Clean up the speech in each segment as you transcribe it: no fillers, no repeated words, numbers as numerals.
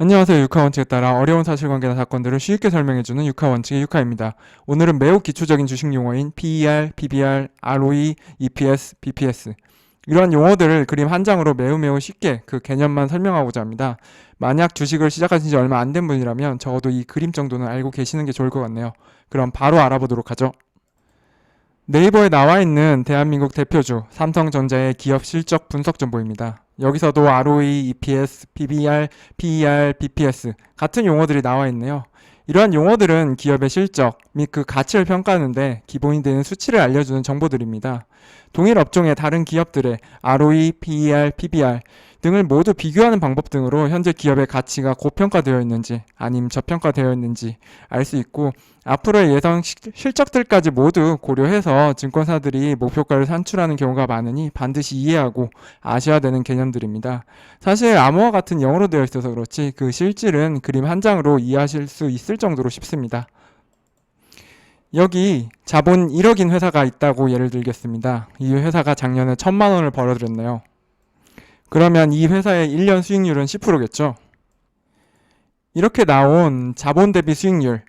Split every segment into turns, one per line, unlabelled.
안녕하세요. 유카 원칙에 따라 어려운 사실관계나 사건들을 쉽게 설명해주는 유카 원칙의 유카입니다. 오늘은 매우 기초적인 주식 용어인 PER, PBR, ROE, EPS, BPS 이러한 용어들을 그림 한 장으로 매우 쉽게 그 개념만 설명하고자 합니다. 만약 주식을 시작하신 지 얼마 안 된 분이라면 적어도 이 그림 정도는 알고 계시는 게 좋을 것 같네요. 그럼 바로 알아보도록 하죠. 네이버에 나와 있는 대한민국 대표주 삼성전자의 기업 실적 분석 정보입니다. 여기서도 ROE, EPS, PBR, PER, BPS 같은 용어들이 나와 있네요. 이러한 용어들은 기업의 실적 및 그 가치를 평가하는데 기본이 되는 수치를 알려주는 정보들입니다. 동일 업종의 다른 기업들의 ROE, PER, PBR 등을 모두 비교하는 방법 등으로 현재 기업의 가치가 고평가되어 있는지 아님 저평가되어 있는지 알 수 있고, 앞으로의 예상 실적들까지 모두 고려해서 증권사들이 목표가를 산출하는 경우가 많으니 반드시 이해하고 아셔야 되는 개념들입니다. 사실 암호와 같은 영어로 되어 있어서 그렇지 그 실질은 그림 한 장으로 이해하실 수 있을 정도로 쉽습니다. 여기 자본 1억인 회사가 있다고 예를 들겠습니다. 이 회사가 작년에 1,000만 원을 벌어들였네요. 그러면 이 회사의 1년 수익률은 10%겠죠. 이렇게 나온 자본 대비 수익률,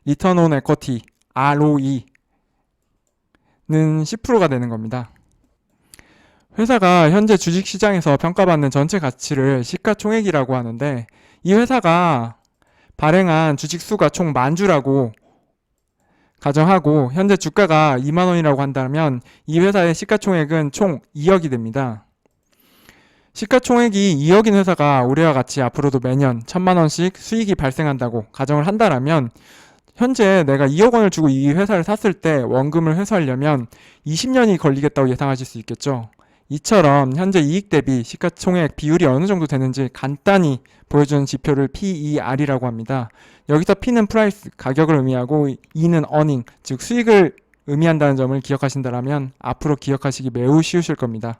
리턴 온 에쿼티, ROE는 10%가 되는 겁니다. 회사가 현재 주식시장에서 평가받는 전체 가치를 시가총액이라고 하는데, 이 회사가 발행한 주식수가 총 10,000주라고 가정하고 현재 주가가 2만 원이라고 한다면 이 회사의 시가총액은 총 2억이 됩니다. 시가총액이 2억인 회사가 올해와 같이 앞으로도 매년 1,000만 원씩 수익이 발생한다고 가정을 한다면 현재 내가 2억 원을 주고 이 회사를 샀을 때 원금을 회수하려면 20년이 걸리겠다고 예상하실 수 있겠죠. 이처럼 현재 이익 대비 시가총액 비율이 어느 정도 되는지 간단히 보여주는 지표를 PER이라고 합니다. 여기서 P는 프라이스, 가격을 의미하고 E는 earning, 즉 수익을 의미한다는 점을 기억하신다면 앞으로 기억하시기 매우 쉬우실 겁니다.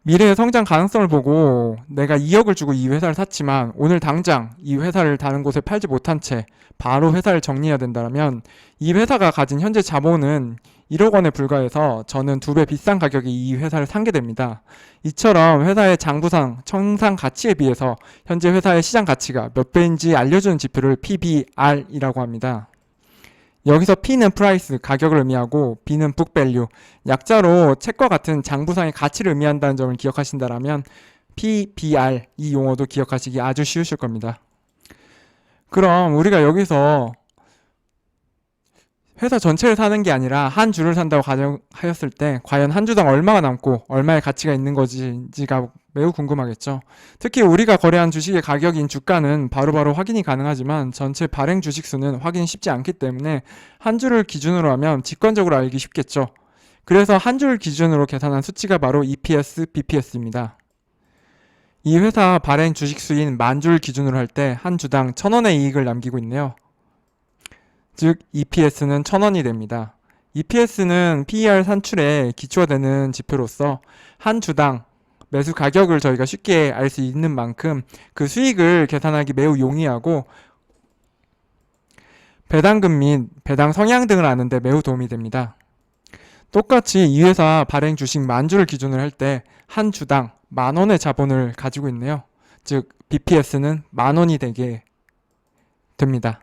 미래의 성장 가능성을 보고 내가 2억을 주고 이 회사를 샀지만 오늘 당장 이 회사를 다른 곳에 팔지 못한 채 바로 회사를 정리해야 된다면 이 회사가 가진 현재 자본은 1억 원에 불과해서 저는 2배 비싼 가격에 이 회사를 사게 됩니다. 이처럼 회사의 장부상, 청산 가치에 비해서 현재 회사의 시장 가치가 몇 배인지 알려주는 지표를 PBR이라고 합니다. 여기서 P는 프라이스, 가격을 의미하고 B는 book value, 약자로 책과 같은 장부상의 가치를 의미한다는 점을 기억하신다면 PBR, 이 용어도 기억하시기 아주 쉬우실 겁니다. 그럼 우리가 여기서 회사 전체를 사는 게 아니라 한 주를 산다고 가정하였을 때 과연 한 주당 얼마가 남고 얼마의 가치가 있는 것인지가 매우 궁금하겠죠. 특히 우리가 거래한 주식의 가격인 주가는 바로바로 확인이 가능하지만 전체 발행 주식수는 확인이 쉽지 않기 때문에 한 주를 기준으로 하면 직관적으로 알기 쉽겠죠. 그래서 한 주를 기준으로 계산한 수치가 바로 EPS, BPS입니다. 이 회사 발행 주식수인 10,000주를 기준으로 할 때 한 주당 1,000원의 이익을 남기고 있네요. 즉 EPS는 1,000원이 됩니다. EPS는 PER 산출에 기초가 되는 지표로서 한 주당 매수 가격을 저희가 쉽게 알 수 있는 만큼 그 수익을 계산하기 매우 용이하고 배당금 및 배당 성향 등을 아는데 매우 도움이 됩니다. 똑같이 이 회사 발행 주식 10,000주를 기준으로 할 때 한 주당 10,000원의 자본을 가지고 있네요. 즉 BPS는 10,000원이 되게 됩니다.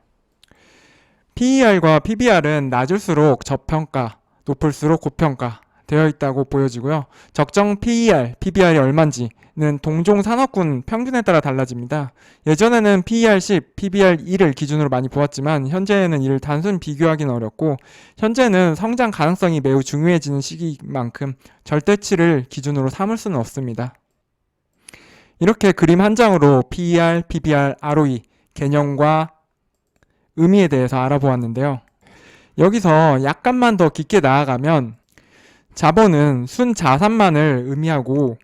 PER과 PBR은 낮을수록 저평가, 높을수록 고평가 되어 있다고 보여지고요. 적정 PER, PBR이 얼마인지는 동종 산업군 평균에 따라 달라집니다. 예전에는 PER 10, PBR 1을 기준으로 많이 보았지만 현재는 이를 단순 비교하기는 어렵고 현재는 성장 가능성이 매우 중요해지는 시기인 만큼 절대치를 기준으로 삼을 수는 없습니다. 이렇게 그림 한 장으로 PER, PBR, ROE 개념과 의미에 대해서 알아보았는데요. 여기서 약간만 더 깊게 나아가면 자본은 순자산만을 의미하고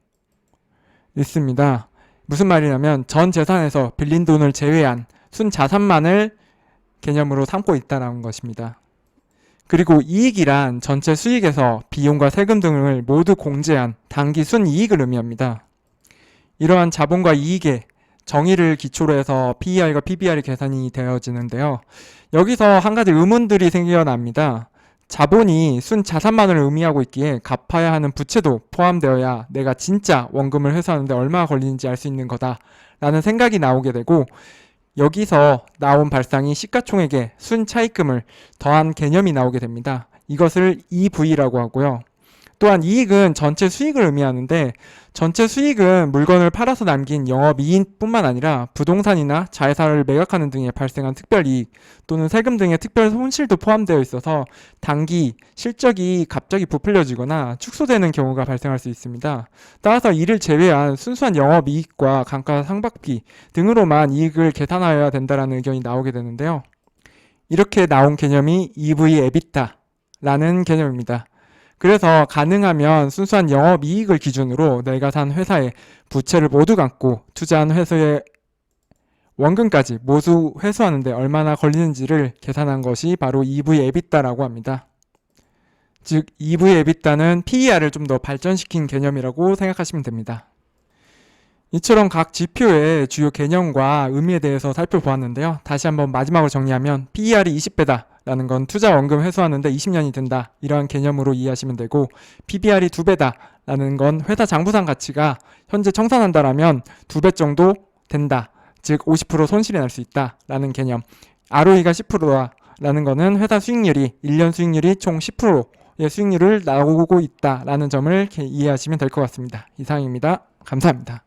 있습니다. 무슨 말이냐면 전 재산에서 빌린 돈을 제외한 순자산만을 개념으로 삼고 있다는 것입니다. 그리고 이익이란 전체 수익에서 비용과 세금 등을 모두 공제한 단기 순이익을 의미합니다. 이러한 자본과 이익의 정의를 기초로 해서 PER과 PBR이 계산이 되어지는데요. 여기서 한 가지 의문들이 생겨납니다. 자본이 순자산만을 의미하고 있기에 갚아야 하는 부채도 포함되어야 내가 진짜 원금을 회수하는데 얼마나 걸리는지 알 수 있는 거다 라는 생각이 나오게 되고, 여기서 나온 발상이 시가총액의 순차입금을 더한 개념이 나오게 됩니다. 이것을 EV라고 하고요. 또한 이익은 전체 수익을 의미하는데, 전체 수익은 물건을 팔아서 남긴 영업이익뿐만 아니라 부동산이나 자회사를 매각하는 등에 발생한 특별이익 또는 세금 등의 특별 손실도 포함되어 있어서 단기 실적이 갑자기 부풀려지거나 축소되는 경우가 발생할 수 있습니다. 따라서 이를 제외한 순수한 영업이익과 감가상각비 등으로만 이익을 계산하여야 된다는 의견이 나오게 되는데요. 이렇게 나온 개념이 EV EBITDA라는 개념입니다. 그래서 가능하면 순수한 영업이익을 기준으로 내가 산 회사의 부채를 모두 갚고 투자한 회사의 원금까지 모두 회수하는 데 얼마나 걸리는지를 계산한 것이 바로 EV EBITDA라고 합니다. 즉 EV EBITDA는 PER을 좀 더 발전시킨 개념이라고 생각하시면 됩니다. 이처럼 각 지표의 주요 개념과 의미에 대해서 살펴보았는데요. 다시 한번 마지막으로 정리하면 PER이 20배다 라는 건 투자 원금 회수하는데 20년이 든다, 이러한 개념으로 이해하시면 되고, PBR이 2배다 라는 건 회사 장부상 가치가 현재 청산한다라면 2배 정도 된다, 즉 50% 손실이 날 수 있다 라는 개념, ROE가 10%다 라는 거는 회사 수익률이 1년 수익률이 총 10%의 수익률을 나오고 있다 라는 점을 이해하시면 될 것 같습니다. 이상입니다. 감사합니다.